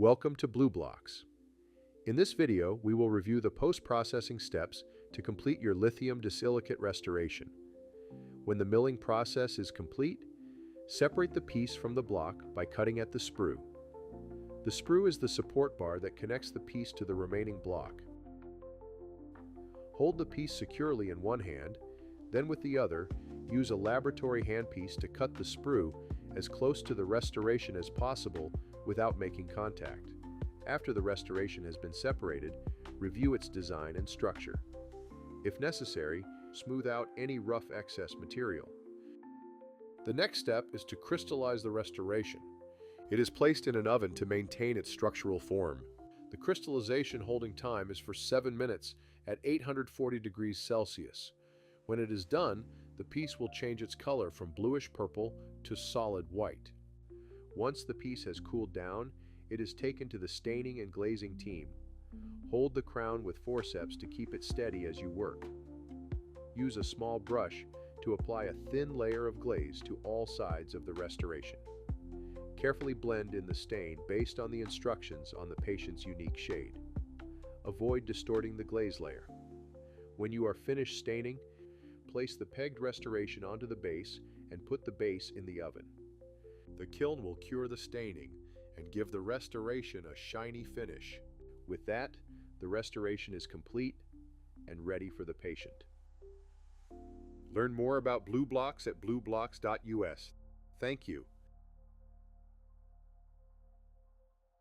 Welcome to Blu.Blocks. In this video, we will review the post-processing steps to complete your lithium disilicate restoration. When the milling process is complete, separate the piece from the block by cutting at the sprue. The sprue is the support bar that connects the piece to the remaining block. Hold the piece securely in one hand, then with the other, use a laboratory handpiece to cut the sprue as close to the restoration as possible without making contact. After the restoration has been separated, review its design and structure. If necessary, smooth out any rough excess material. The next step is to crystallize the restoration. It is placed in an oven to maintain its structural form. The crystallization holding time is for 7 minutes at 840 degrees Celsius. When it is done, the piece will change its color from bluish purple to solid white. Once the piece has cooled down, it is taken to the staining and glazing team. Hold the crown with forceps to keep it steady as you work. Use a small brush to apply a thin layer of glaze to all sides of the restoration. Carefully blend in the stain based on the instructions on the patient's unique shade. Avoid distorting the glaze layer. When you are finished staining, place the pegged restoration onto the base and put the base in the oven. The kiln will cure the staining and give the restoration a shiny finish. With that, the restoration is complete and ready for the patient. Learn more about Blu.Blocks at Blu.Blocks.us. Thank you.